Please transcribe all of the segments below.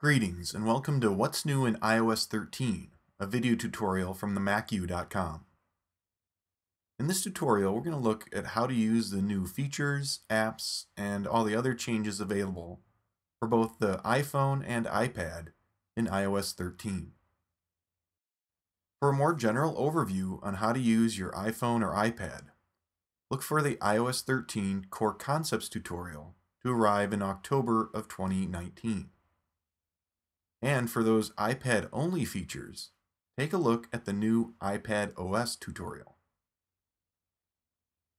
Greetings and welcome to What's New in iOS 13, a video tutorial from themacu.com. In this tutorial, we're going to look at how to use the new features, apps, and all the other changes available for both the iPhone and iPad in iOS 13. For a more general overview on how to use your iPhone or iPad, look for the iOS 13 Core Concepts tutorial to arrive in October of 2019. And for those iPad-only features, take a look at the new iPad OS tutorial.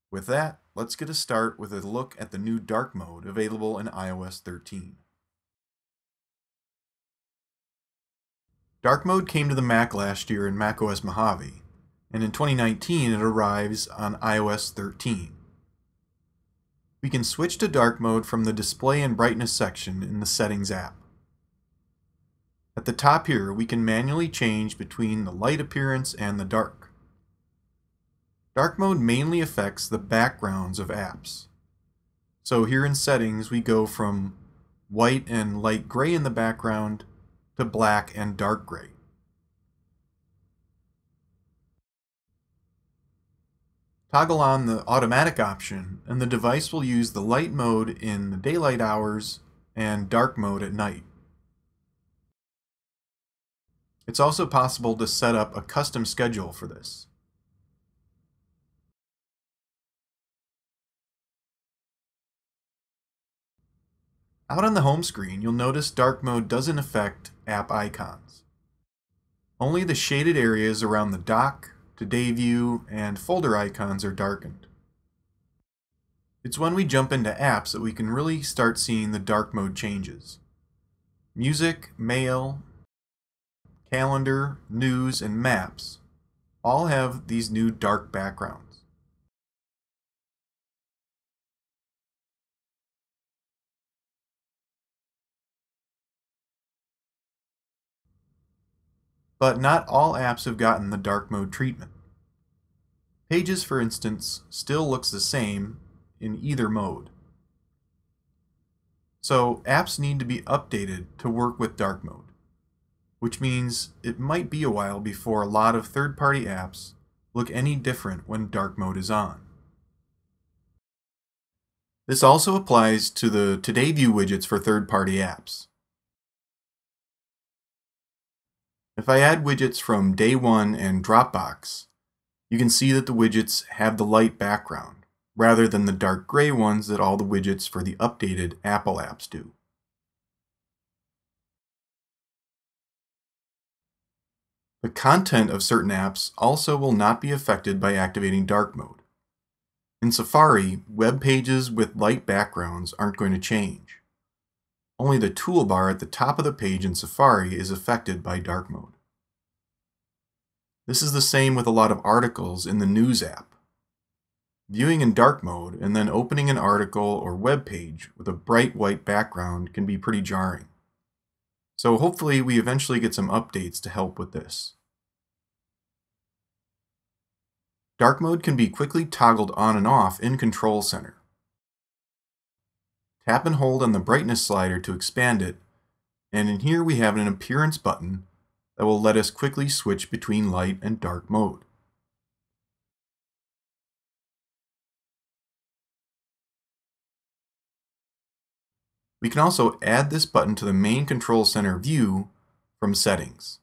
With that, let's get a start with a look at the new dark mode available in iOS 13. Dark mode came to the Mac last year in macOS Mojave, and in 2019 it arrives on iOS 13. We can switch to dark mode from the Display and Brightness section in the Settings app. At the top here, we can manually change between the light appearance and the dark. Dark mode mainly affects the backgrounds of apps. So here in Settings, we go from white and light gray in the background to black and dark gray. Toggle on the automatic option, and the device will use the light mode in the daylight hours and dark mode at night. It's also possible to set up a custom schedule for this. Out on the home screen, you'll notice dark mode doesn't affect app icons. Only the shaded areas around the dock, Today View, and folder icons are darkened. It's when we jump into apps that we can really start seeing the dark mode changes. Music, Mail, Calendar, News, and Maps all have these new dark backgrounds. But not all apps have gotten the dark mode treatment. Pages, for instance, still looks the same in either mode. So apps need to be updated to work with dark mode, which means it might be a while before a lot of third-party apps look any different when dark mode is on. This also applies to the Today View widgets for third-party apps. If I add widgets from Day One and Dropbox, you can see that the widgets have the light background, rather than the dark gray ones that all the widgets for the updated Apple apps do. The content of certain apps also will not be affected by activating dark mode. In Safari, web pages with light backgrounds aren't going to change. Only the toolbar at the top of the page in Safari is affected by dark mode. This is the same with a lot of articles in the News app. Viewing in dark mode and then opening an article or web page with a bright white background can be pretty jarring. So hopefully we eventually get some updates to help with this. Dark mode can be quickly toggled on and off in Control Center. Tap and hold on the brightness slider to expand it, and in here we have an appearance button that will let us quickly switch between light and dark mode. We can also add this button to the main Control Center view from Settings.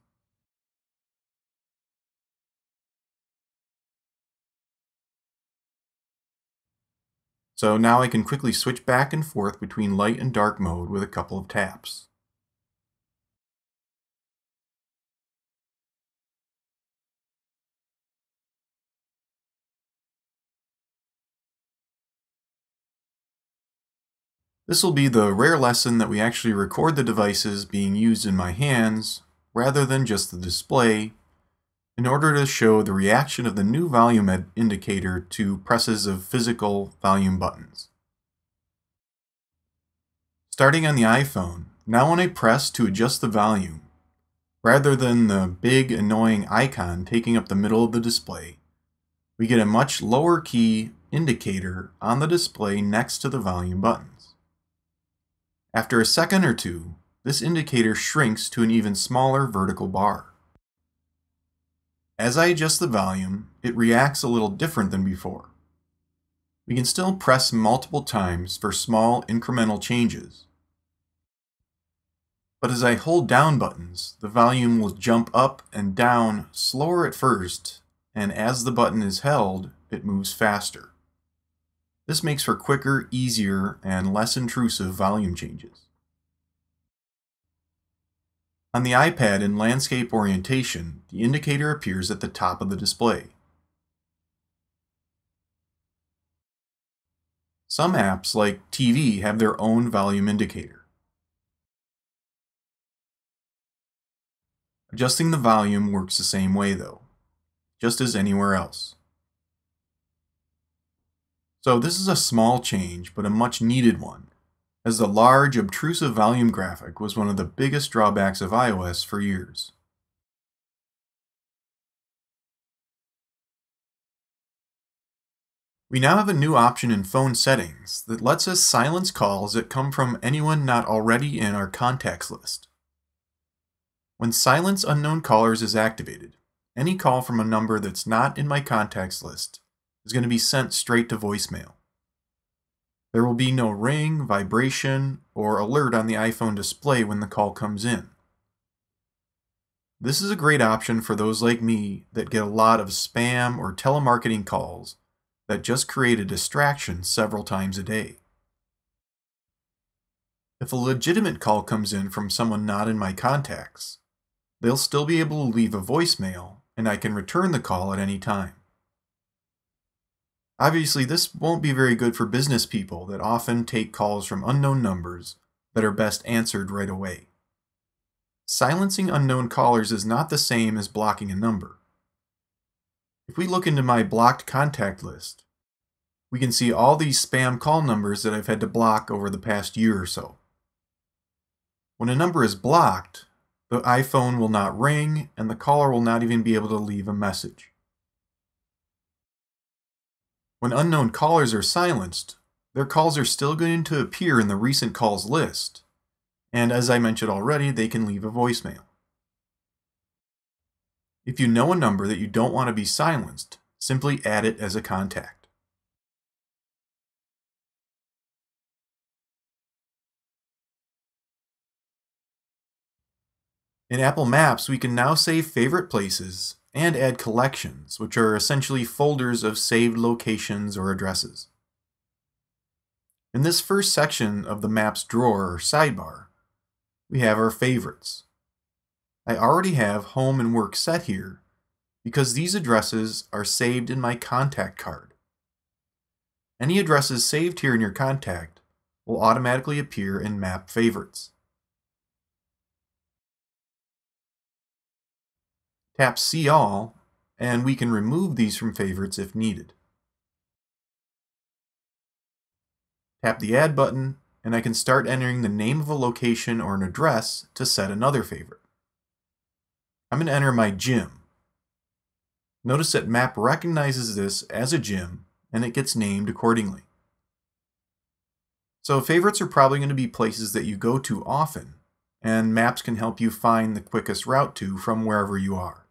So now I can quickly switch back and forth between light and dark mode with a couple of taps. This will be the rare lesson that we actually record the devices being used in my hands rather than just the display, in order to show the reaction of the new volume indicator to presses of physical volume buttons. Starting on the iPhone, now when I press to adjust the volume, rather than the big annoying icon taking up the middle of the display, we get a much lower key indicator on the display next to the volume buttons. After a second or two, this indicator shrinks to an even smaller vertical bar. As I adjust the volume, it reacts a little different than before. We can still press multiple times for small incremental changes. But as I hold down buttons, the volume will jump up and down slower at first, and as the button is held, it moves faster. This makes for quicker, easier, and less intrusive volume changes. On the iPad in landscape orientation, the indicator appears at the top of the display. Some apps, like TV, have their own volume indicator. Adjusting the volume works the same way though, just as anywhere else. So this is a small change, but a much needed one, as the large, obtrusive volume graphic was one of the biggest drawbacks of iOS for years. We now have a new option in phone settings that lets us silence calls that come from anyone not already in our contacts list. When Silence Unknown Callers is activated, any call from a number that's not in my contacts list is going to be sent straight to voicemail. There will be no ring, vibration, or alert on the iPhone display when the call comes in. This is a great option for those like me that get a lot of spam or telemarketing calls that just create a distraction several times a day. If a legitimate call comes in from someone not in my contacts, they'll still be able to leave a voicemail and I can return the call at any time. Obviously, this won't be very good for business people that often take calls from unknown numbers that are best answered right away. Silencing unknown callers is not the same as blocking a number. If we look into my blocked contact list, we can see all these spam call numbers that I've had to block over the past year or so. When a number is blocked, the iPhone will not ring and the caller will not even be able to leave a message. When unknown callers are silenced, their calls are still going to appear in the recent calls list, and as I mentioned already, they can leave a voicemail. If you know a number that you don't want to be silenced, simply add it as a contact. In Apple Maps, we can now save favorite places and add collections, which are essentially folders of saved locations or addresses. In this first section of the Maps drawer or sidebar, we have our favorites. I already have home and work set here because these addresses are saved in my contact card. Any addresses saved here in your contact will automatically appear in Map Favorites. Tap See All, and we can remove these from favorites if needed. Tap the Add button, and I can start entering the name of a location or an address to set another favorite. I'm going to enter my gym. Notice that Map recognizes this as a gym, and it gets named accordingly. So favorites are probably going to be places that you go to often, and Maps can help you find the quickest route to from wherever you are.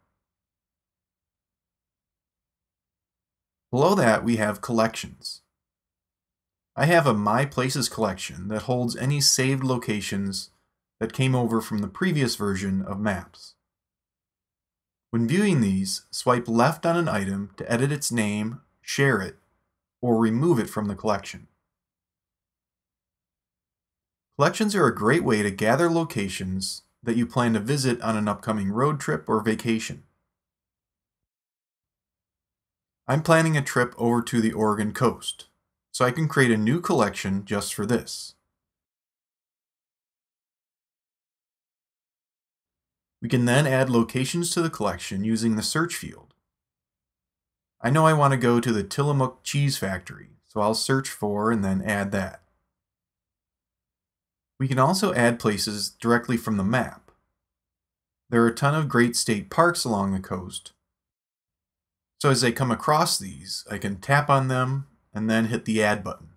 Below that, we have collections. I have a My Places collection that holds any saved locations that came over from the previous version of Maps. When viewing these, swipe left on an item to edit its name, share it, or remove it from the collection. Collections are a great way to gather locations that you plan to visit on an upcoming road trip or vacation. I'm planning a trip over to the Oregon coast, so I can create a new collection just for this. We can then add locations to the collection using the search field. I know I want to go to the Tillamook Cheese Factory, so I'll search for and then add that. We can also add places directly from the map. There are a ton of great state parks along the coast, so as I come across these, I can tap on them and then hit the Add button.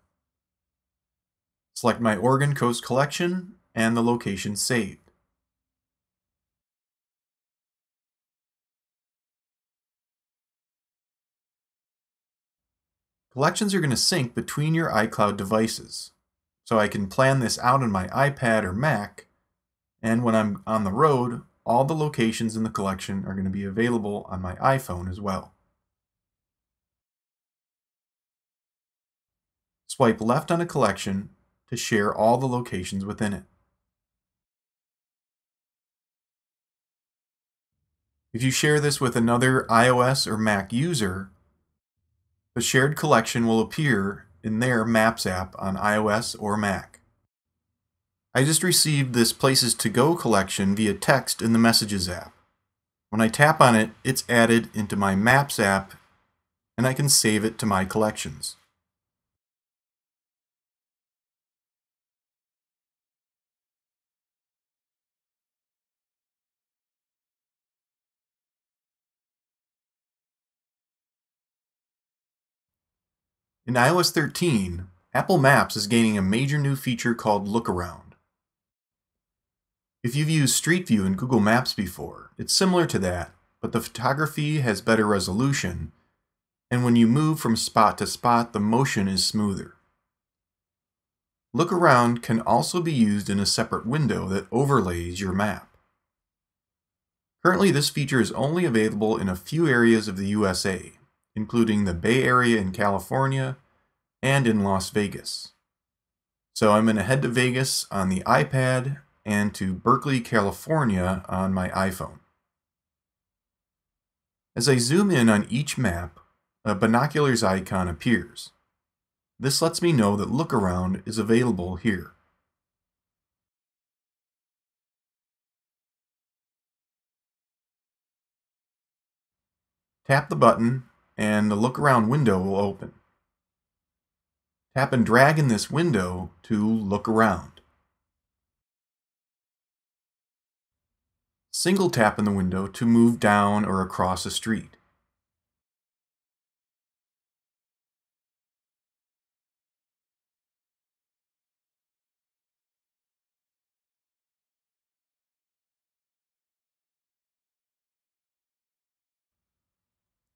Select my Oregon Coast collection, and the location saved. Collections are going to sync between your iCloud devices, so I can plan this out on my iPad or Mac, and when I'm on the road, all the locations in the collection are going to be available on my iPhone as well. Swipe left on a collection to share all the locations within it. If you share this with another iOS or Mac user, the shared collection will appear in their Maps app on iOS or Mac. I just received this Places to Go collection via text in the Messages app. When I tap on it, it's added into my Maps app, and I can save it to my collections. In iOS 13, Apple Maps is gaining a major new feature called Look Around. If you've used Street View in Google Maps before, it's similar to that, but the photography has better resolution, and when you move from spot to spot, the motion is smoother. Look Around can also be used in a separate window that overlays your map. Currently, this feature is only available in a few areas of the USA, including the Bay Area in California and in Las Vegas. So I'm going to head to Vegas on the iPad and to Berkeley, California on my iPhone. As I zoom in on each map, a binoculars icon appears. This lets me know that Look Around is available here. Tap the button and the Look Around window will open. Tap and drag in this window to look around. Single tap in the window to move down or across a street.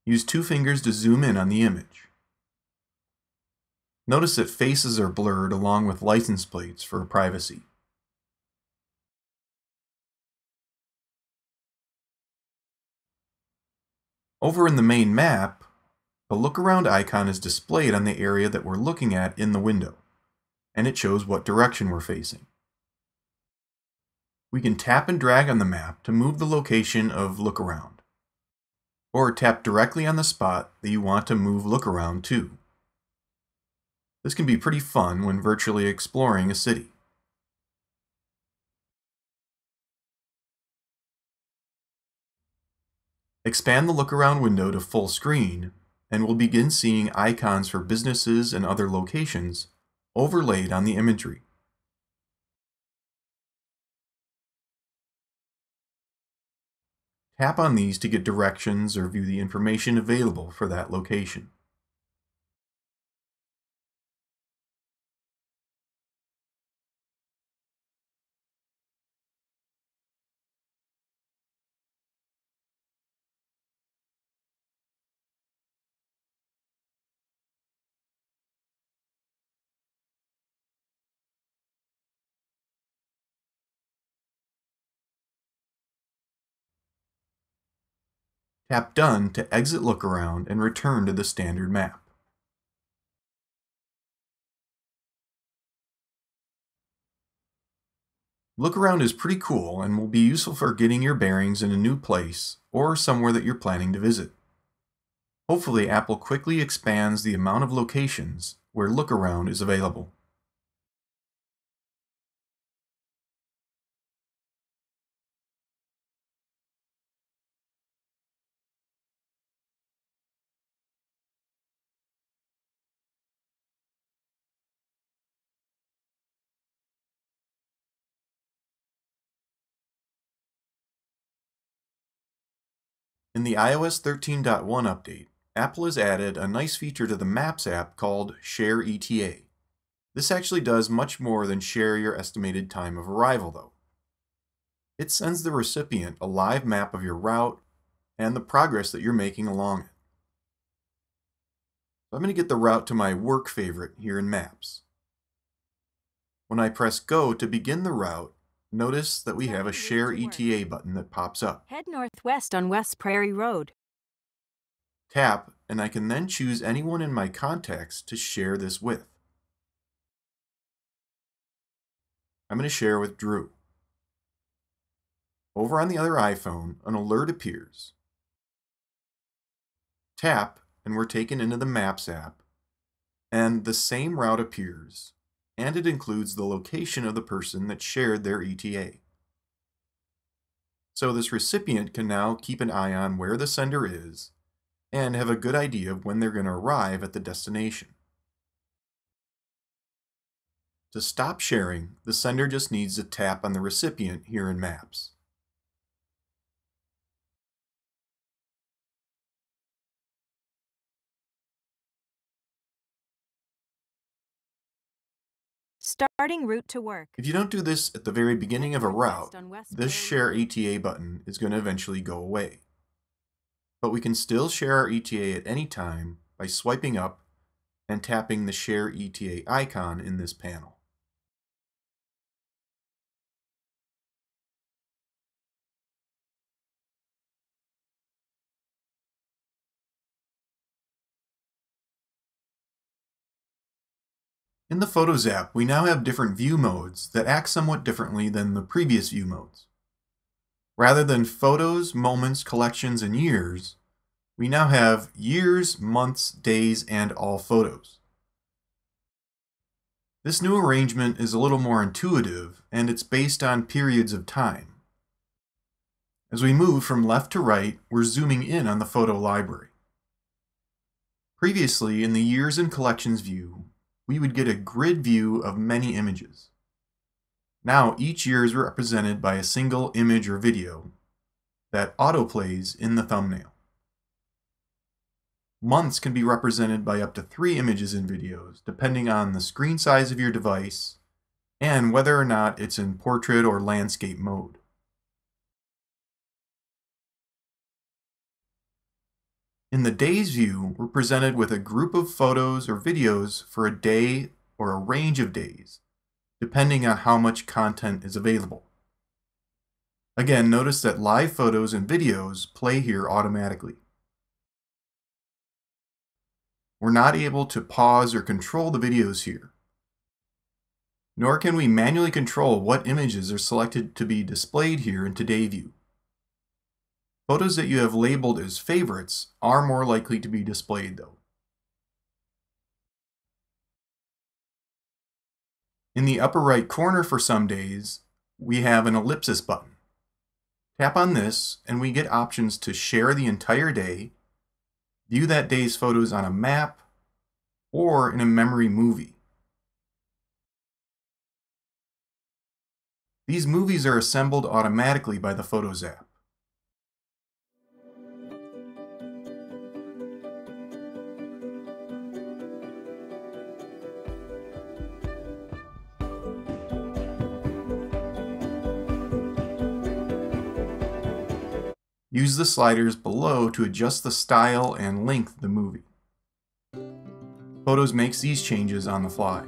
Use two fingers to zoom in on the image. Notice that faces are blurred along with license plates for privacy. Over in the main map, the Look Around icon is displayed on the area that we're looking at in the window, and it shows what direction we're facing. We can tap and drag on the map to move the location of Look Around, or tap directly on the spot that you want to move Look Around to. This can be pretty fun when virtually exploring a city. Expand the Look Around window to full screen, and we'll begin seeing icons for businesses and other locations overlaid on the imagery. Tap on these to get directions or view the information available for that location. Tap Done to exit Look Around and return to the standard map. Look Around is pretty cool and will be useful for getting your bearings in a new place or somewhere that you're planning to visit. Hopefully, Apple quickly expands the amount of locations where Look Around is available. In the iOS 13.1 update, Apple has added a nice feature to the Maps app called Share ETA. This actually does much more than share your estimated time of arrival, though. It sends the recipient a live map of your route and the progress that you're making along it. So I'm going to get the route to my work favorite here in Maps. When I press Go to begin the route, notice that we have a Share ETA button that pops up. Head northwest on West Prairie Road. Tap, and I can then choose anyone in my contacts to share this with. I'm going to share with Drew. Over on the other iPhone, an alert appears. Tap, and we're taken into the Maps app, and the same route appears, and it includes the location of the person that shared their ETA. So this recipient can now keep an eye on where the sender is and have a good idea of when they're going to arrive at the destination. To stop sharing, the sender just needs to tap on the recipient here in Maps. Starting route to work. If you don't do this at the very beginning of a route, this Share ETA button is going to eventually go away. But we can still share our ETA at any time by swiping up and tapping the Share ETA icon in this panel. In the Photos app, we now have different view modes that act somewhat differently than the previous view modes. Rather than photos, moments, collections, and years, we now have years, months, days, and all photos. This new arrangement is a little more intuitive, and it's based on periods of time. As we move from left to right, we're zooming in on the photo library. Previously, in the Years and Collections view, we would get a grid view of many images. Now each year is represented by a single image or video that autoplays in the thumbnail. Months can be represented by up to 3 images and videos, depending on the screen size of your device and whether or not it's in portrait or landscape mode. In the Days view, we're presented with a group of photos or videos for a day or a range of days, depending on how much content is available. Again, notice that live photos and videos play here automatically. We're not able to pause or control the videos here, nor can we manually control what images are selected to be displayed here in Today view. Photos that you have labeled as favorites are more likely to be displayed though. In the upper right corner for some days, we have an ellipsis button. Tap on this and we get options to share the entire day, view that day's photos on a map, or in a memory movie. These movies are assembled automatically by the Photos app. Use the sliders below to adjust the style and length of the movie. Photos makes these changes on the fly.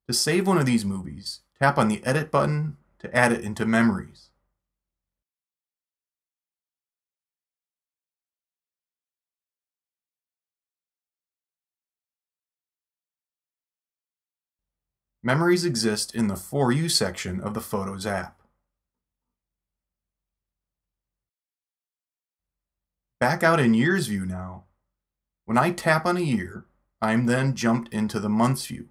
To save one of these movies, tap on the Edit button to add it into Memories. Memories exist in the For You section of the Photos app. Back out in Years view now. When I tap on a year, I'm then jumped into the Months view.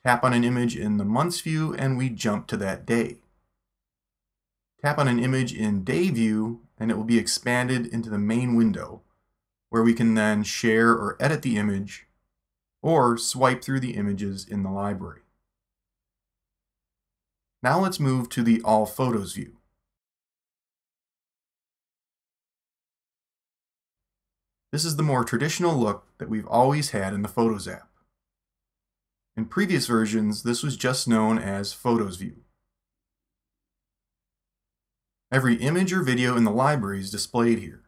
Tap on an image in the Months view and we jump to that day. Tap on an image in Day view and it will be expanded into the main window, where we can then share or edit the image or swipe through the images in the library. Now let's move to the All Photos view. This is the more traditional look that we've always had in the Photos app. In previous versions, this was just known as Photos view. Every image or video in the library is displayed here.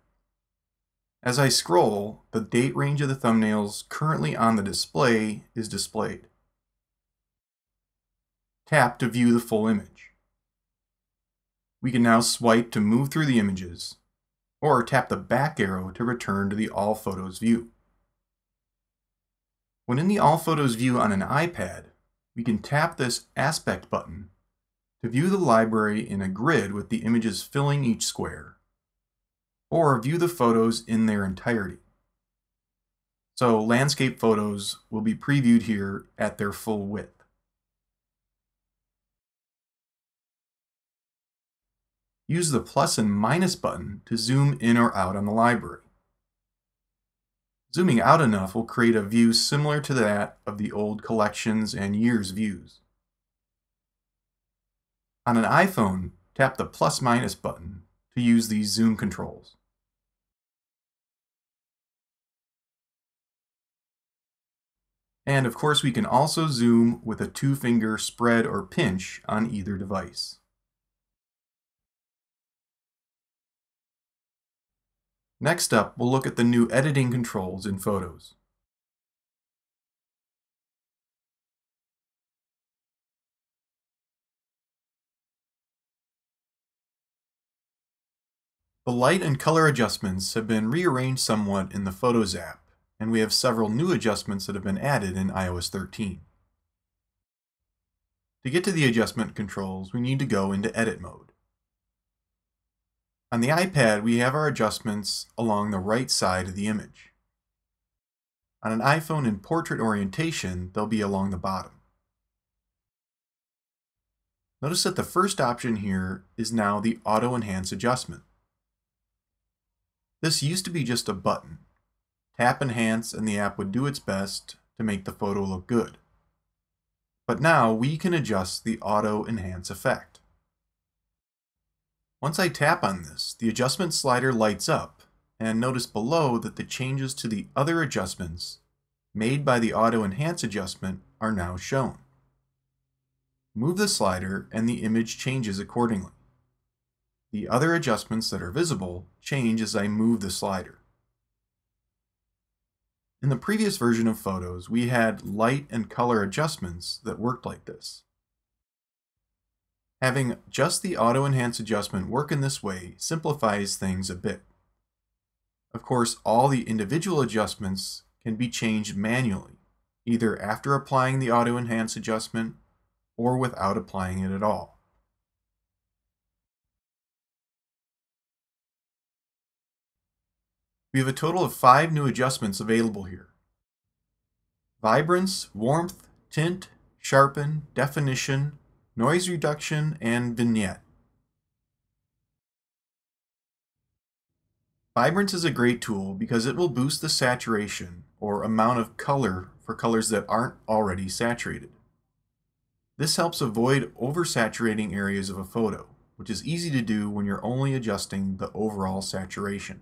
As I scroll, the date range of the thumbnails currently on the display is displayed. Tap to view the full image. We can now swipe to move through the images, or tap the back arrow to return to the All Photos view. When in the All Photos view on an iPad, we can tap this aspect button to view the library in a grid with the images filling each square, or view the photos in their entirety. So landscape photos will be previewed here at their full width. Use the plus and minus button to zoom in or out on the library. Zooming out enough will create a view similar to that of the old collections and years views. On an iPhone, tap the plus-minus button to use these zoom controls. And of course, we can also zoom with a two-finger spread or pinch on either device. Next up, we'll look at the new editing controls in Photos. The light and color adjustments have been rearranged somewhat in the Photos app, and we have several new adjustments that have been added in iOS 13. To get to the adjustment controls, we need to go into Edit mode. On the iPad, we have our adjustments along the right side of the image. On an iPhone in portrait orientation, they'll be along the bottom. Notice that the first option here is now the Auto Enhance adjustment. This used to be just a button. Tap Enhance and the app would do its best to make the photo look good. But now we can adjust the Auto Enhance effect. Once I tap on this, the adjustment slider lights up, and notice below that the changes to the other adjustments made by the Auto Enhance adjustment are now shown. Move the slider and the image changes accordingly. The other adjustments that are visible change as I move the slider. In the previous version of Photos, we had light and color adjustments that worked like this. Having just the Auto Enhance adjustment work in this way simplifies things a bit. Of course, all the individual adjustments can be changed manually, either after applying the Auto Enhance adjustment or without applying it at all. We have a total of 5 new adjustments available here: Vibrance, Warmth, Tint, Sharpen, Definition, Noise Reduction, and Vignette. Vibrance is a great tool because it will boost the saturation or amount of color for colors that aren't already saturated. This helps avoid oversaturating areas of a photo, which is easy to do when you're only adjusting the overall saturation.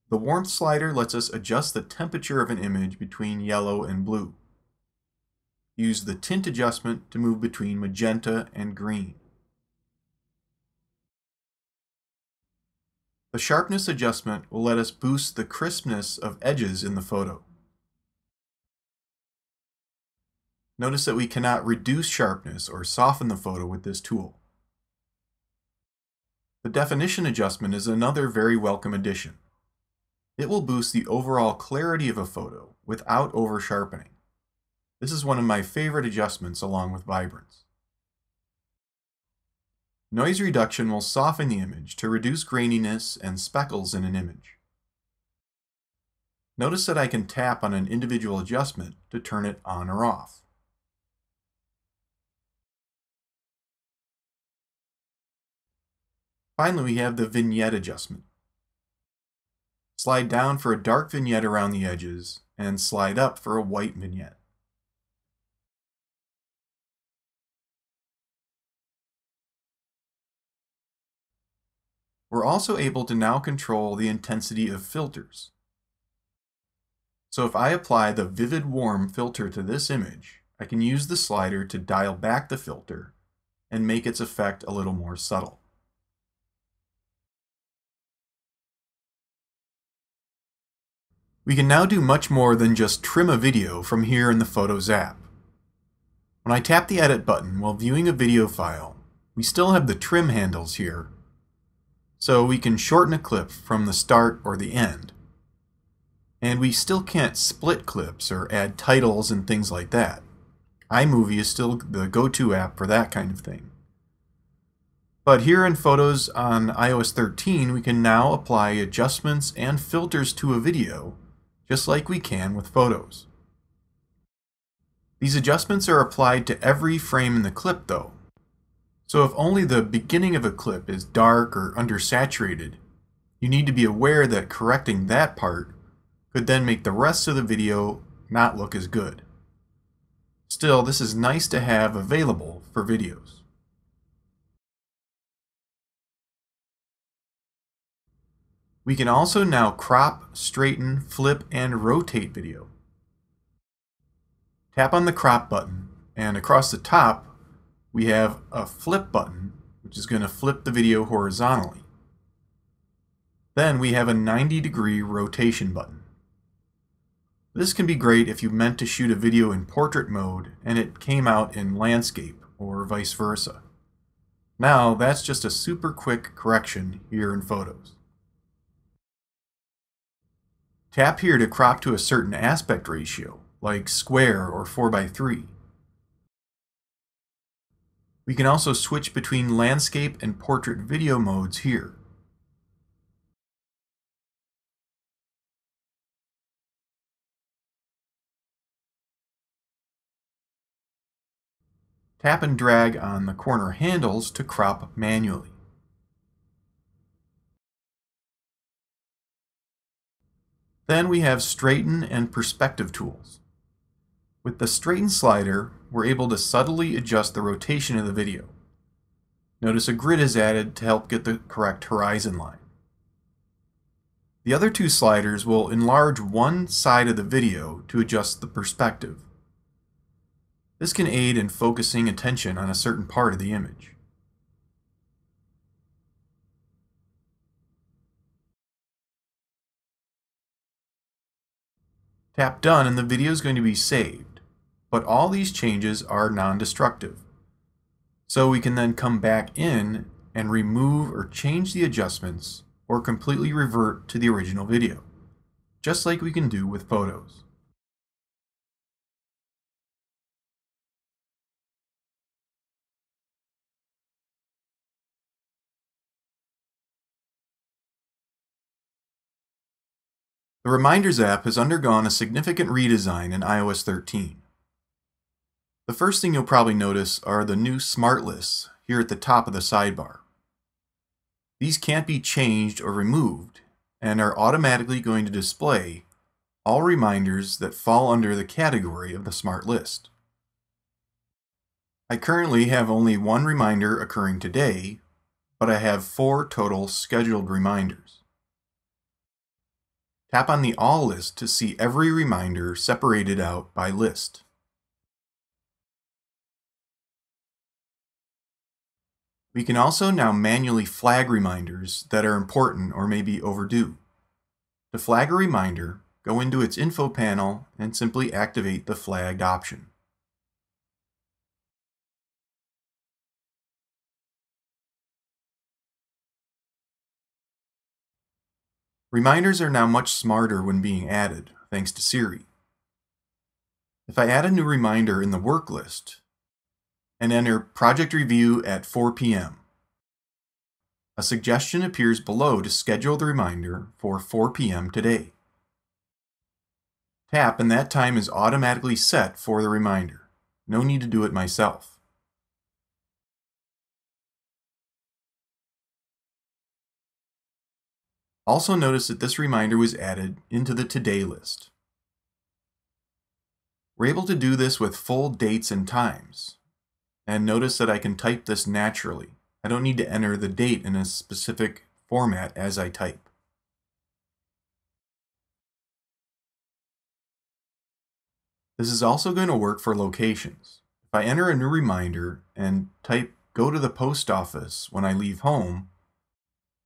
The warmth slider lets us adjust the temperature of an image between yellow and blue. Use the tint adjustment to move between magenta and green. The sharpness adjustment will let us boost the crispness of edges in the photo. Notice that we cannot reduce sharpness or soften the photo with this tool. The definition adjustment is another very welcome addition. It will boost the overall clarity of a photo without over-sharpening. This is one of my favorite adjustments along with vibrance. Noise reduction will soften the image to reduce graininess and speckles in an image. Notice that I can tap on an individual adjustment to turn it on or off. Finally, we have the vignette adjustment. Slide down for a dark vignette around the edges, and slide up for a white vignette. we're also able to now control the intensity of filters. So if I apply the Vivid Warm filter to this image, I can use the slider to dial back the filter and make its effect a little more subtle. We can now do much more than just trim a video from here in the Photos app. When I tap the Edit button while viewing a video file, we still have the trim handles here, so we can shorten a clip from the start or the end. And we still can't split clips or add titles and things like that. iMovie is still the go-to app for that kind of thing. But here in Photos on iOS 13, we can now apply adjustments and filters to a video, just like we can with Photos. These adjustments are applied to every frame in the clip though. So if only the beginning of a clip is dark or undersaturated, you need to be aware that correcting that part could then make the rest of the video not look as good. Still, this is nice to have available for videos. We can also now crop, straighten, flip, and rotate video. Tap on the crop button, and across the top we have a flip button, which is going to flip the video horizontally. Then we have a 90-degree rotation button. This can be great if you meant to shoot a video in portrait mode and it came out in landscape, or vice versa. Now that's just a super quick correction here in Photos. Tap here to crop to a certain aspect ratio, like square or 4:3. We can also switch between landscape and portrait video modes here. Tap and drag on the corner handles to crop manually. Then we have Straighten and Perspective tools. With the Straighten slider, we're able to subtly adjust the rotation of the video. Notice a grid is added to help get the correct horizon line. The other two sliders will enlarge one side of the video to adjust the perspective. This can aid in focusing attention on a certain part of the image. Tap Done and the video is going to be saved, but all these changes are non-destructive. So we can then come back in and remove or change the adjustments or completely revert to the original video, just like we can do with Photos. The Reminders app has undergone a significant redesign in iOS 13. The first thing you'll probably notice are the new smart lists here at the top of the sidebar. These can't be changed or removed and are automatically going to display all reminders that fall under the category of the smart list. I currently have only one reminder occurring today, but I have 4 total scheduled reminders. Tap on the All list to see every reminder separated out by list. We can also now manually flag reminders that are important or may be overdue. To flag a reminder, go into its info panel and simply activate the flagged option. Reminders are now much smarter when being added, thanks to Siri. If I add a new reminder in the work list and enter Project Review at 4 p.m., a suggestion appears below to schedule the reminder for 4 p.m. today. Tap and that time is automatically set for the reminder. No need to do it myself. Also notice that this reminder was added into the Today list. We're able to do this with full dates and times. And notice that I can type this naturally. I don't need to enter the date in a specific format as I type. This is also going to work for locations. If I enter a new reminder and type "Go to the post office" when I leave home,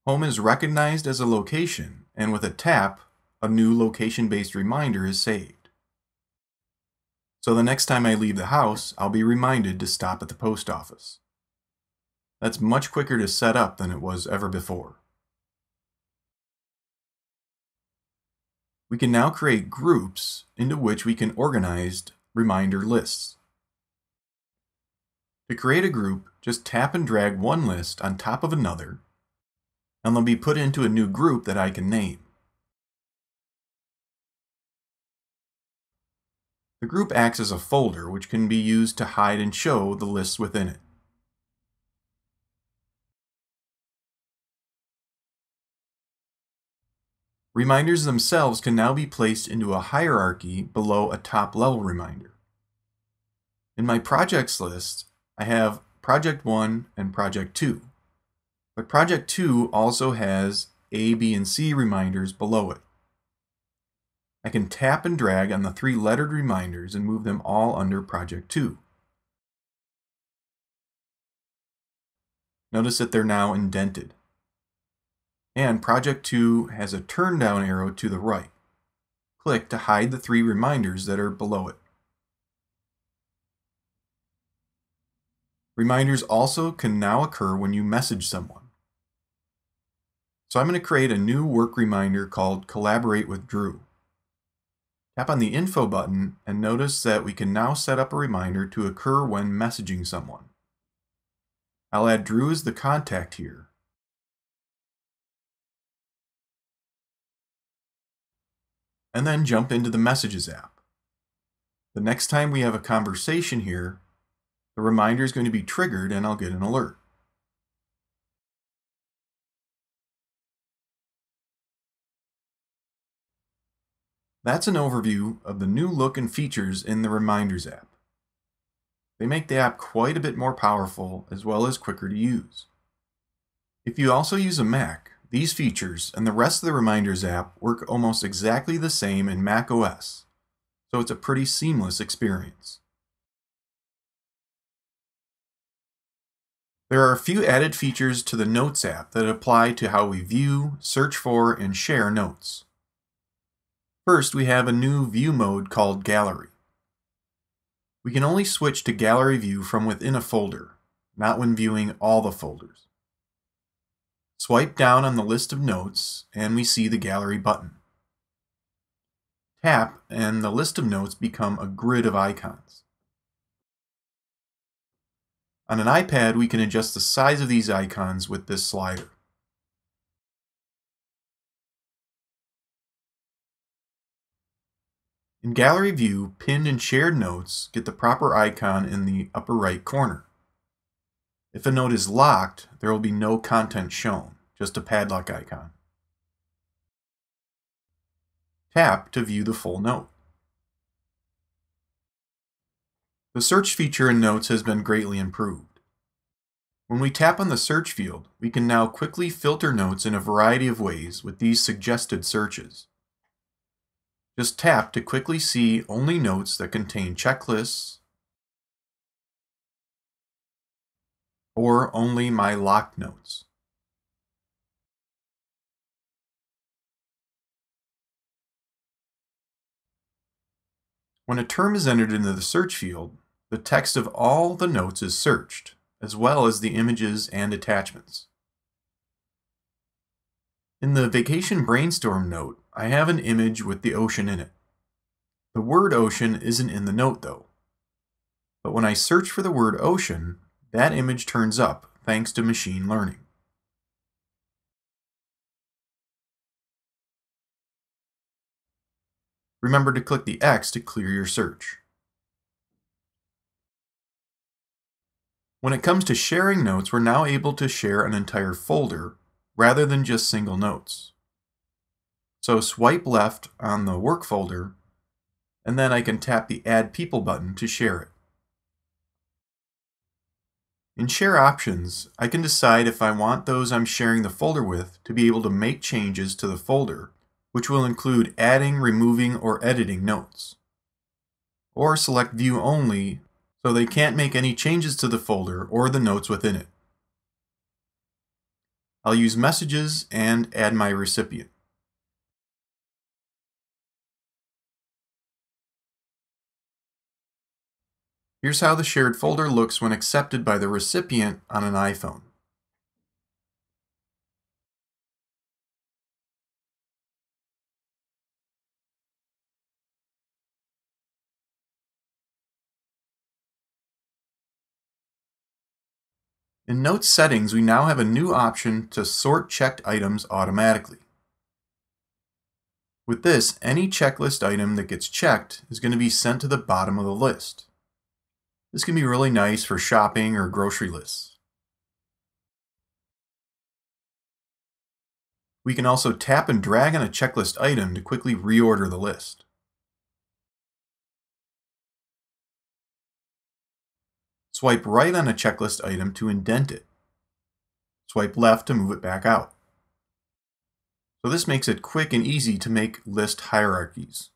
home is recognized as a location, and with a tap, a new location-based reminder is saved. So the next time I leave the house, I'll be reminded to stop at the post office. That's much quicker to set up than it was ever before. We can now create groups into which we can organize reminder lists. To create a group, just tap and drag one list on top of another, and they'll be put into a new group that I can name. The group acts as a folder which can be used to hide and show the lists within it. Reminders themselves can now be placed into a hierarchy below a top-level reminder. In my projects list, I have Project 1 and Project 2, but Project 2 also has A, B, and C reminders below it. I can tap and drag on the 3 lettered reminders and move them all under Project 2. Notice that they're now indented. And Project 2 has a turn down arrow to the right. Click to hide the 3 reminders that are below it. Reminders also can now occur when you message someone. So I'm going to create a new work reminder called Collaborate with Drew. Tap on the Info button and notice that we can now set up a reminder to occur when messaging someone. I'll add Drew as the contact here. And then jump into the Messages app. The next time we have a conversation here, the reminder is going to be triggered and I'll get an alert. That's an overview of the new look and features in the Reminders app. They make the app quite a bit more powerful as well as quicker to use. If you also use a Mac, these features and the rest of the Reminders app work almost exactly the same in macOS, so it's a pretty seamless experience. There are a few added features to the Notes app that apply to how we view, search for, and share notes. First, we have a new view mode called Gallery. We can only switch to Gallery view from within a folder, not when viewing all the folders. Swipe down on the list of notes and we see the Gallery button. Tap and the list of notes become a grid of icons. On an iPad, we can adjust the size of these icons with this slider. In Gallery view, pinned and shared notes get the proper icon in the upper right corner. If a note is locked, there will be no content shown, just a padlock icon. Tap to view the full note. The search feature in Notes has been greatly improved. When we tap on the search field, we can now quickly filter notes in a variety of ways with these suggested searches. Just tap to quickly see only notes that contain checklists or only my locked notes. When a term is entered into the search field, the text of all the notes is searched, as well as the images and attachments. In the Vacation Brainstorm note, I have an image with the ocean in it. The word ocean isn't in the note though. But when I search for the word ocean, that image turns up thanks to machine learning. Remember to click the X to clear your search. When it comes to sharing notes, we're now able to share an entire folder rather than just single notes. So swipe left on the work folder, and then I can tap the Add People button to share it. In Share Options, I can decide if I want those I'm sharing the folder with to be able to make changes to the folder, which will include adding, removing, or editing notes. Or select View Only, so they can't make any changes to the folder or the notes within it. I'll use Messages and add my recipient. Here's how the shared folder looks when accepted by the recipient on an iPhone. In Notes settings, we now have a new option to sort checked items automatically. With this, any checklist item that gets checked is going to be sent to the bottom of the list. This can be really nice for shopping or grocery lists. We can also tap and drag on a checklist item to quickly reorder the list. Swipe right on a checklist item to indent it. Swipe left to move it back out. So this makes it quick and easy to make list hierarchies.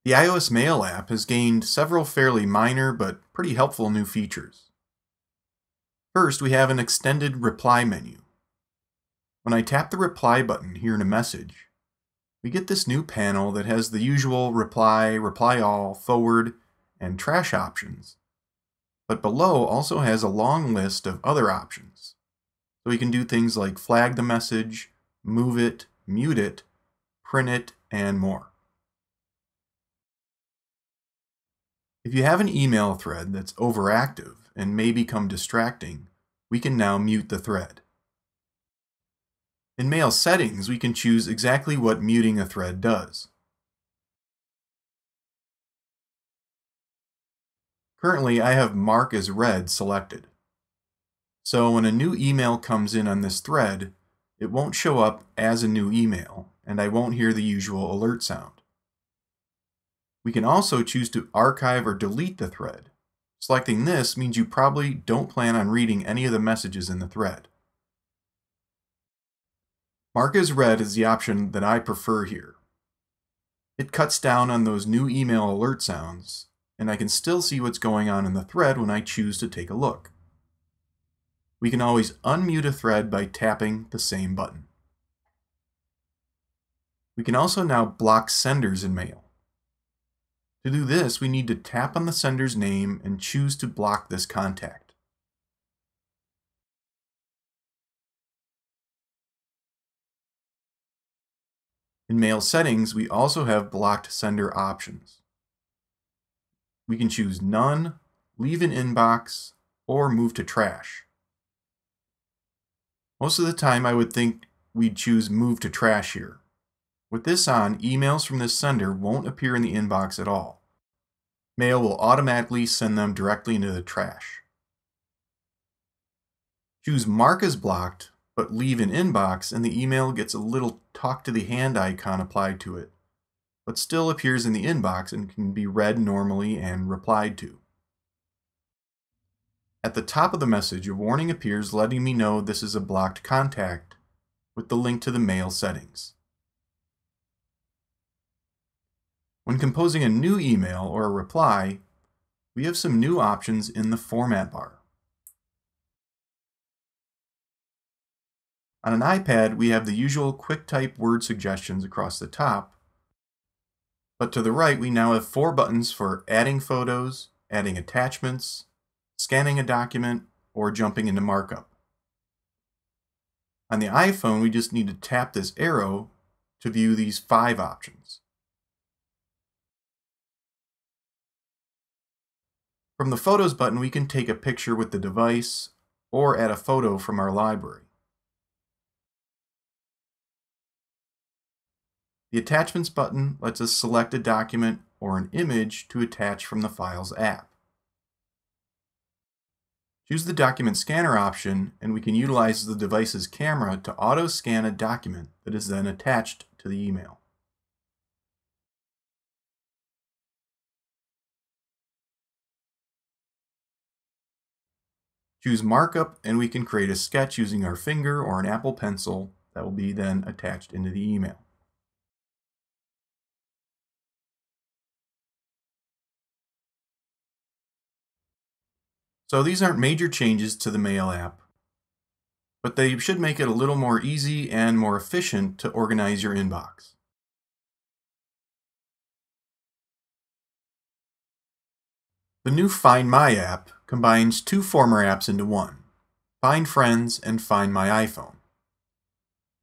The iOS Mail app has gained several fairly minor but pretty helpful new features. First, we have an extended reply menu. When I tap the reply button here in a message, we get this new panel that has the usual reply, reply all, forward, and trash options. But below also has a long list of other options. So we can do things like flag the message, move it, mute it, print it, and more. If you have an email thread that's overactive and may become distracting, we can now mute the thread. In Mail settings, we can choose exactly what muting a thread does. Currently, I have Mark as Read selected. So when a new email comes in on this thread, it won't show up as a new email, and I won't hear the usual alert sound. We can also choose to archive or delete the thread. Selecting this means you probably don't plan on reading any of the messages in the thread. Mark as Read is the option that I prefer here. It cuts down on those new email alert sounds, and I can still see what's going on in the thread when I choose to take a look. We can always unmute a thread by tapping the same button. We can also now block senders in Mail. To do this, we need to tap on the sender's name and choose to block this contact. In Mail settings, we also have blocked sender options. We can choose None, Leave in Inbox, or Move to Trash. Most of the time, I would think we'd choose Move to Trash here. With this on, emails from this sender won't appear in the inbox at all. Mail will automatically send them directly into the trash. Choose Mark as Blocked, but Leave in Inbox, and the email gets a little talk to the hand icon applied to it, but still appears in the inbox and can be read normally and replied to. At the top of the message, a warning appears letting me know this is a blocked contact with the link to the Mail settings. When composing a new email or a reply, we have some new options in the format bar. On an iPad, we have the usual QuickType word suggestions across the top, but to the right, we now have 4 buttons for adding photos, adding attachments, scanning a document, or jumping into markup. On the iPhone, we just need to tap this arrow to view these 5 options. From the Photos button, we can take a picture with the device or add a photo from our library. The Attachments button lets us select a document or an image to attach from the Files app. Choose the Document Scanner option, and we can utilize the device's camera to auto-scan a document that is then attached to the email. Choose Markup, and we can create a sketch using our finger or an Apple Pencil that will be then attached into the email. So these aren't major changes to the Mail app, but they should make it a little more easy and more efficient to organize your inbox. The new Find My app combines two former apps into one, Find Friends and Find My iPhone.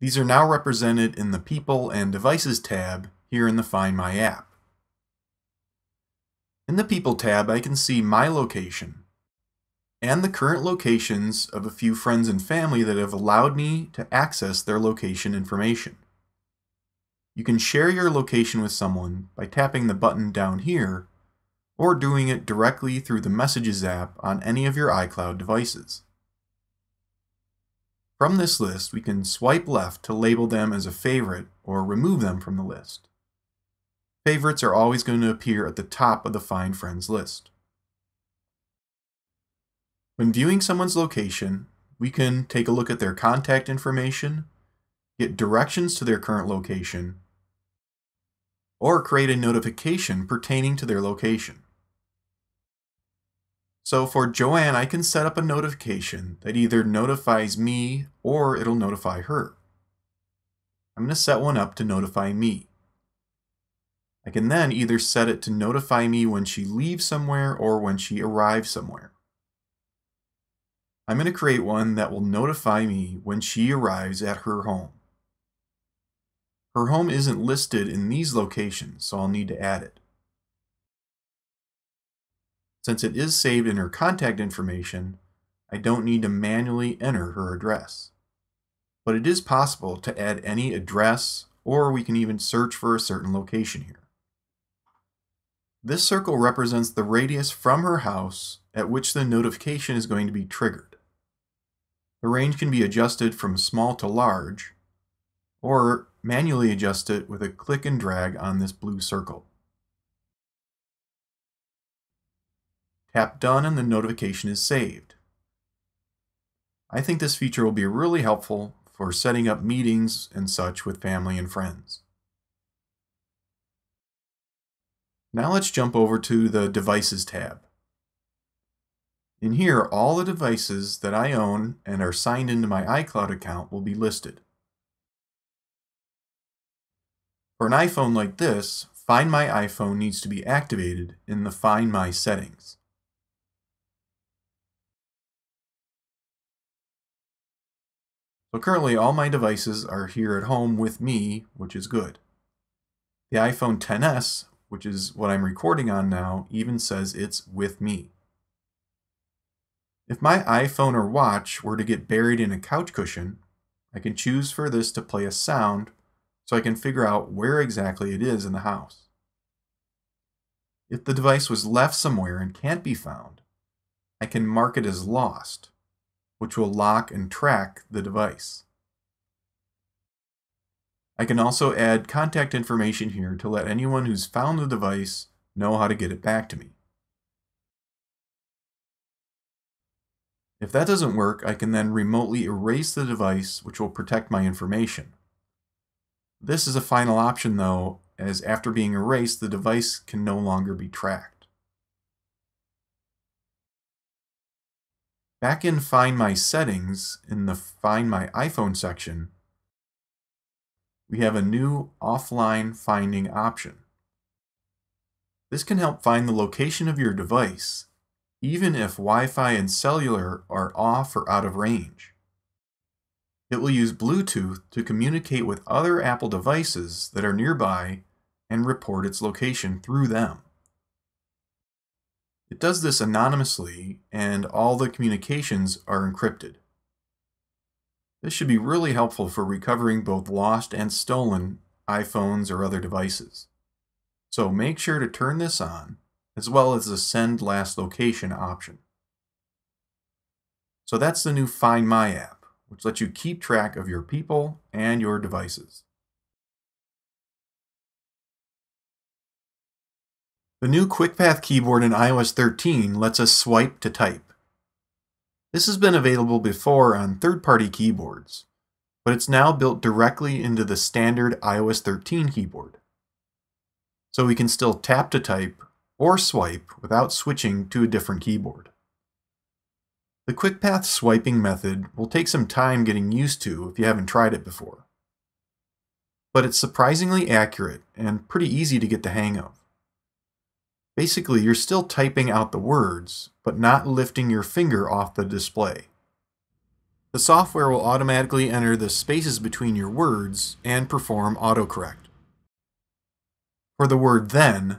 These are now represented in the People and Devices tab here in the Find My app. In the People tab, I can see my location and the current locations of a few friends and family that have allowed me to access their location information. You can share your location with someone by tapping the button down here or doing it directly through the Messages app on any of your iCloud devices. From this list, we can swipe left to label them as a favorite or remove them from the list. Favorites are always going to appear at the top of the Find Friends list. When viewing someone's location, we can take a look at their contact information, get directions to their current location, or create a notification pertaining to their location. So for Joanne, I can set up a notification that either notifies me or it'll notify her. I'm going to set one up to notify me. I can then either set it to notify me when she leaves somewhere or when she arrives somewhere. I'm going to create one that will notify me when she arrives at her home. Her home isn't listed in these locations, so I'll need to add it. Since it is saved in her contact information, I don't need to manually enter her address. But it is possible to add any address, or we can even search for a certain location here. This circle represents the radius from her house at which the notification is going to be triggered. The range can be adjusted from small to large, or manually adjust it with a click and drag on this blue circle. Tap Done and the notification is saved. I think this feature will be really helpful for setting up meetings and such with family and friends. Now let's jump over to the Devices tab. In here, all the devices that I own and are signed into my iCloud account will be listed. For an iPhone like this, Find My iPhone needs to be activated in the Find My settings. So currently all my devices are here at home with me, which is good. The iPhone XS, which is what I'm recording on now, even says it's with me. If my iPhone or watch were to get buried in a couch cushion, I can choose for this to play a sound so I can figure out where exactly it is in the house. If the device was left somewhere and can't be found, I can mark it as lost, which will lock and track the device. I can also add contact information here to let anyone who's found the device know how to get it back to me. If that doesn't work, I can then remotely erase the device, which will protect my information. This is a final option though, as after being erased, the device can no longer be tracked. Back in Find My settings, in the Find My iPhone section, we have a new offline finding option. This can help find the location of your device, even if Wi-Fi and cellular are off or out of range. It will use Bluetooth to communicate with other Apple devices that are nearby and report its location through them. It does this anonymously, and all the communications are encrypted. This should be really helpful for recovering both lost and stolen iPhones or other devices. So make sure to turn this on, as well as the Send Last Location option. So that's the new Find My app, which lets you keep track of your people and your devices. The new QuickPath keyboard in iOS 13 lets us swipe to type. This has been available before on third-party keyboards, but it's now built directly into the standard iOS 13 keyboard. So we can still tap to type or swipe without switching to a different keyboard. The quick path swiping method will take some time getting used to if you haven't tried it before. But it's surprisingly accurate and pretty easy to get the hang of. Basically, you're still typing out the words, but not lifting your finger off the display. The software will automatically enter the spaces between your words and perform autocorrect. For the word then,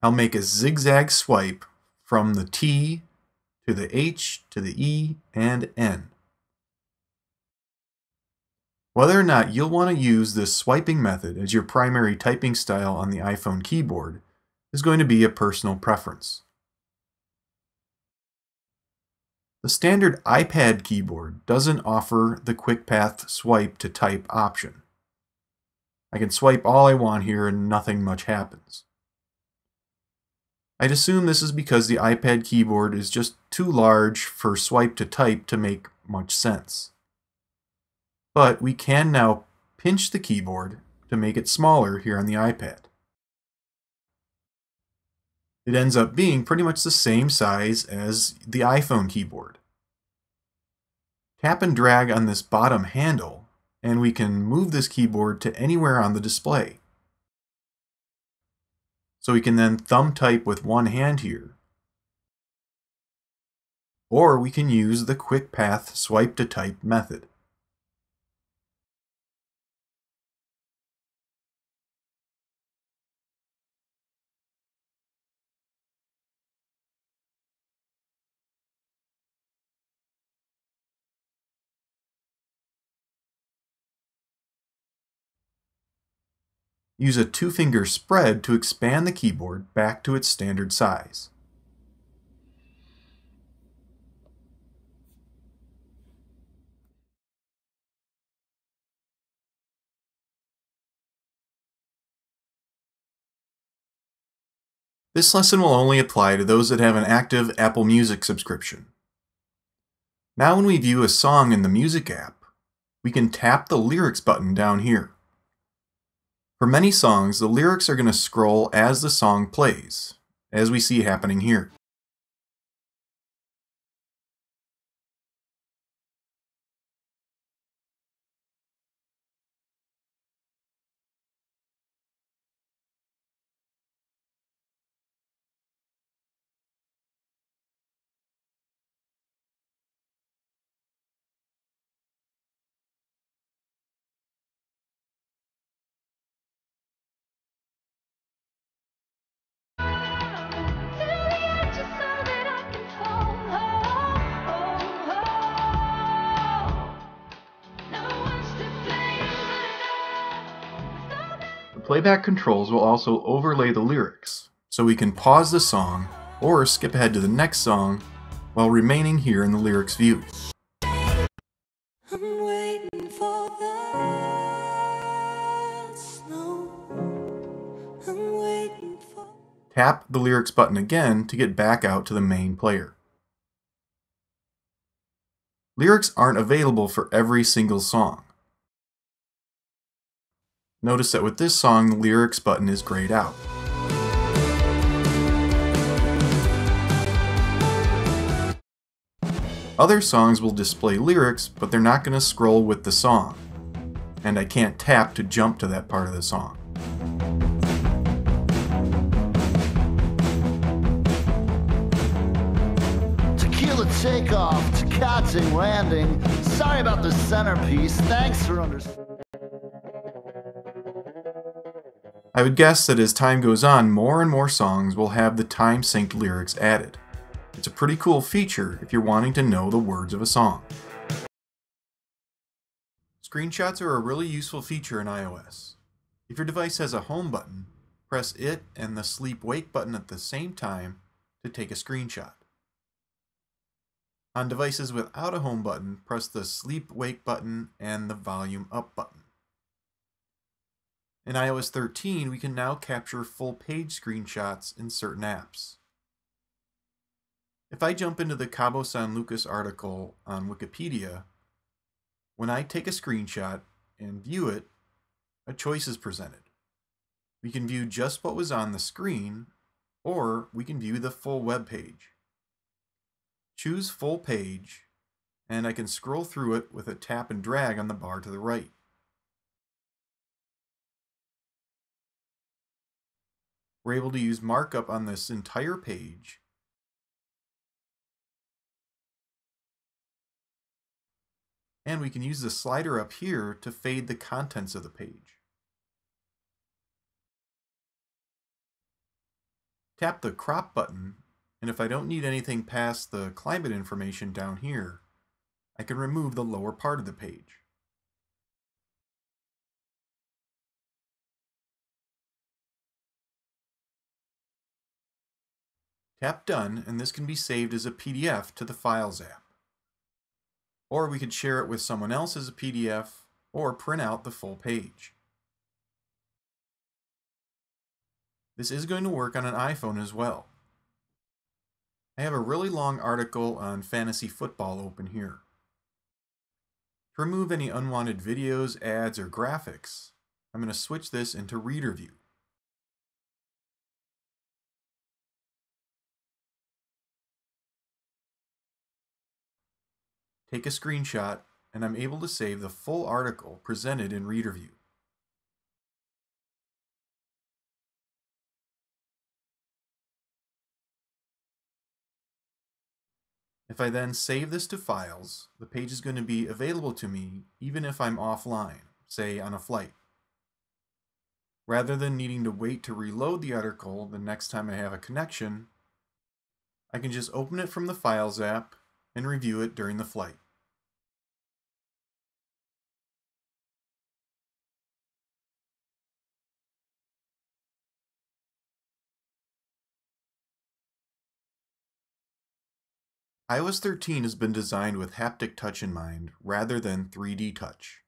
I'll make a zigzag swipe from the T to the H to the E and N. Whether or not you'll want to use this swiping method as your primary typing style on the iPhone keyboard is going to be a personal preference. The standard iPad keyboard doesn't offer the quick path swipe to type option. I can swipe all I want here and nothing much happens. I'd assume this is because the iPad keyboard is just too large for swipe to type to make much sense. But we can now pinch the keyboard to make it smaller here on the iPad. It ends up being pretty much the same size as the iPhone keyboard. Tap and drag on this bottom handle, and we can move this keyboard to anywhere on the display. So we can then thumb type with one hand here. Or we can use the quick path swipe to type method. Use a two-finger spread to expand the keyboard back to its standard size. This lesson will only apply to those that have an active Apple Music subscription. Now when we view a song in the Music app, we can tap the lyrics button down here. For many songs, the lyrics are going to scroll as the song plays, as we see happening here. The playback controls will also overlay the lyrics, so we can pause the song or skip ahead to the next song while remaining here in the lyrics view. Tap the lyrics button again to get back out to the main player. Lyrics aren't available for every single song. Notice that with this song, the lyrics button is grayed out. Other songs will display lyrics, but they're not going to scroll with the song, and I can't tap to jump to that part of the song. Tequila takeoff to catching landing. Sorry about the centerpiece. Thanks for understanding. I would guess that as time goes on, more and more songs will have the time-synced lyrics added. It's a pretty cool feature if you're wanting to know the words of a song. Screenshots are a really useful feature in iOS. If your device has a home button, press it and the sleep-wake button at the same time to take a screenshot. On devices without a home button, press the sleep-wake button and the volume up button. In iOS 13, we can now capture full-page screenshots in certain apps. If I jump into the Cabo San Lucas article on Wikipedia, when I take a screenshot and view it, a choice is presented. We can view just what was on the screen, or we can view the full web page. Choose Full Page, and I can scroll through it with a tap and drag on the bar to the right. We're able to use markup on this entire page, and we can use the slider up here to fade the contents of the page. Tap the crop button, and if I don't need anything past the climate information down here, I can remove the lower part of the page. Tap Done, and this can be saved as a PDF to the Files app. Or we could share it with someone else as a PDF, or print out the full page. This is going to work on an iPhone as well. I have a really long article on fantasy football open here. To remove any unwanted videos, ads, or graphics, I'm going to switch this into Reader View. Take a screenshot, and I'm able to save the full article presented in Reader View. If I then save this to Files, the page is going to be available to me even if I'm offline, say on a flight. Rather than needing to wait to reload the article the next time I have a connection, I can just open it from the Files app and review it during the flight. iOS 13 has been designed with haptic touch in mind rather than 3D touch.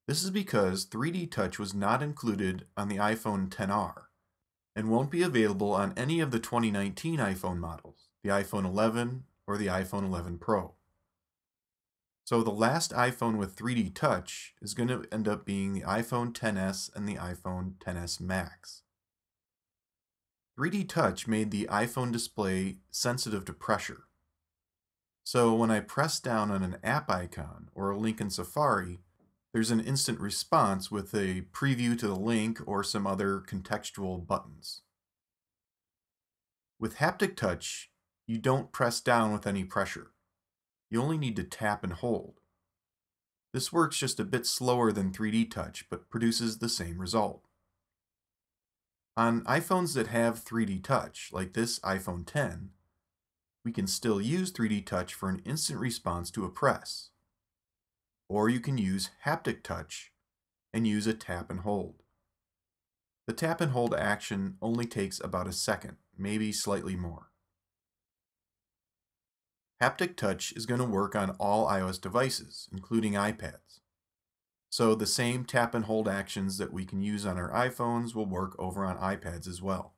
This is because 3D touch was not included on the iPhone XR and won't be available on any of the 2019 iPhone models, the iPhone 11 or the iPhone 11 Pro. So the last iPhone with 3D touch is going to end up being the iPhone XS and the iPhone XS Max. 3D touch made the iPhone display sensitive to pressure. So when I press down on an app icon or a link in Safari, there's an instant response with a preview to the link or some other contextual buttons. With haptic touch, you don't press down with any pressure. You only need to tap and hold. This works just a bit slower than 3D touch, but produces the same result. On iPhones that have 3D touch, like this iPhone X, we can still use 3D touch for an instant response to a press. Or you can use haptic touch and use a tap and hold. The tap and hold action only takes about a second, maybe slightly more. Haptic touch is going to work on all iOS devices, including iPads. So the same tap and hold actions that we can use on our iPhones will work over on iPads as well.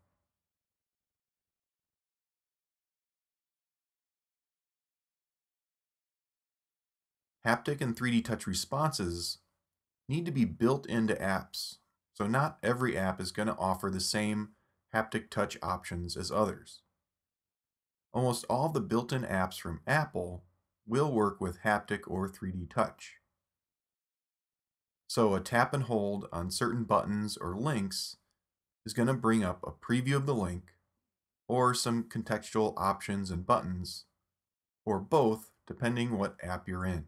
Haptic and 3D touch responses need to be built into apps, so not every app is going to offer the same haptic touch options as others. Almost all the built-in apps from Apple will work with haptic or 3D touch. So a tap and hold on certain buttons or links is going to bring up a preview of the link or some contextual options and buttons, or both depending what app you're in.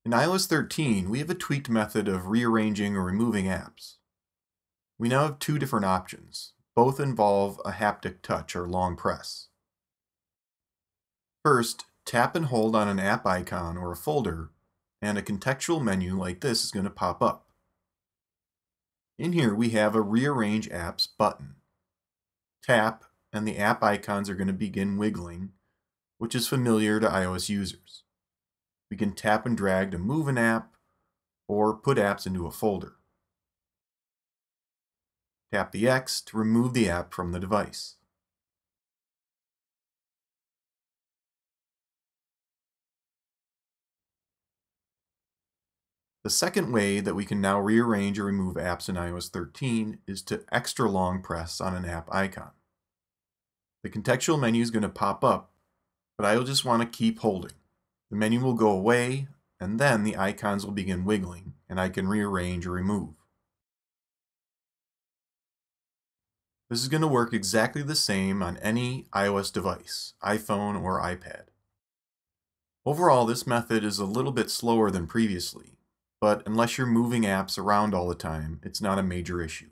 In iOS 13, we have a tweaked method of rearranging or removing apps. We now have two different options. Both involve a haptic touch or long press. First, tap and hold on an app icon or a folder, and a contextual menu like this is going to pop up. In here, we have a Rearrange Apps button. Tap, and the app icons are going to begin wiggling, which is familiar to iOS users. We can tap and drag to move an app or put apps into a folder. Tap the X to remove the app from the device. The second way that we can now rearrange or remove apps in iOS 13 is to extra long press on an app icon. The contextual menu is going to pop up, but I will just want to keep holding. The menu will go away, and then the icons will begin wiggling, and I can rearrange or remove. This is going to work exactly the same on any iOS device, iPhone or iPad. Overall, this method is a little bit slower than previously, but unless you're moving apps around all the time, it's not a major issue.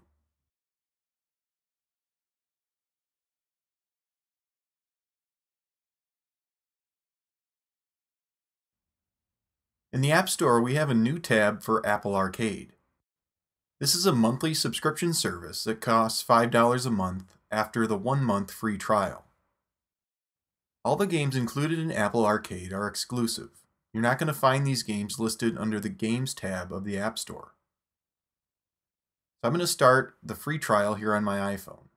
In the App Store, we have a new tab for Apple Arcade. This is a monthly subscription service that costs $5 a month after the 1-month free trial. All the games included in Apple Arcade are exclusive. You're not going to find these games listed under the Games tab of the App Store. So I'm going to start the free trial here on my iPhone.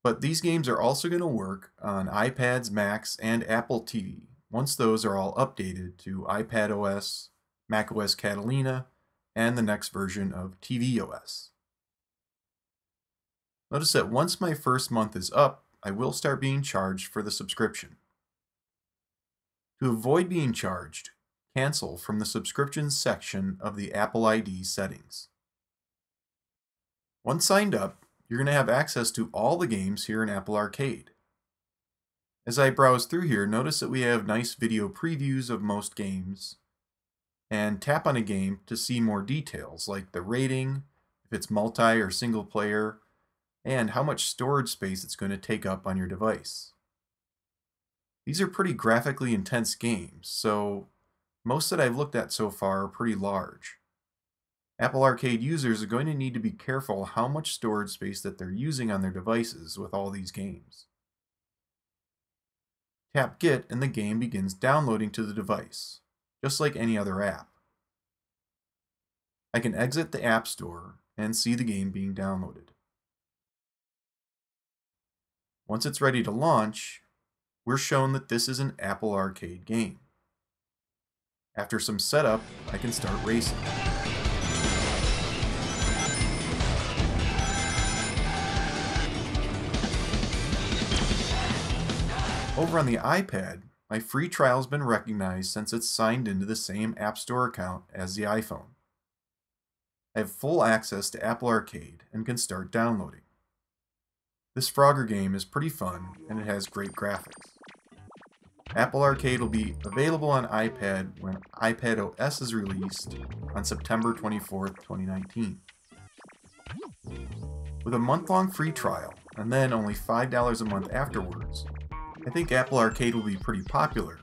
But these games are also going to work on iPads, Macs, and Apple TV once those are all updated to iPadOS, macOS Catalina, and the next version of tvOS. Notice that once my first month is up, I will start being charged for the subscription. To avoid being charged, cancel from the subscriptions section of the Apple ID settings. Once signed up, you're going to have access to all the games here in Apple Arcade. As I browse through here, notice that we have nice video previews of most games, and tap on a game to see more details like the rating, if it's multi or single player, and how much storage space it's going to take up on your device. These are pretty graphically intense games, so most that I've looked at so far are pretty large. Apple Arcade users are going to need to be careful how much storage space that they're using on their devices with all these games. Tap Get and the game begins downloading to the device, just like any other app. I can exit the App Store and see the game being downloaded. Once it's ready to launch, we're shown that this is an Apple Arcade game. After some setup, I can start racing. Over on the iPad, my free trial has been recognized since it's signed into the same App Store account as the iPhone. I have full access to Apple Arcade and can start downloading. This Frogger game is pretty fun and it has great graphics. Apple Arcade will be available on iPad when iPadOS is released on September 24th, 2019. With a month-long free trial and then only $5 a month afterwards, I think Apple Arcade will be pretty popular,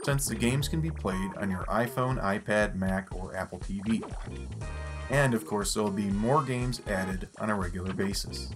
since the games can be played on your iPhone, iPad, Mac, or Apple TV. And of course, there will be more games added on a regular basis.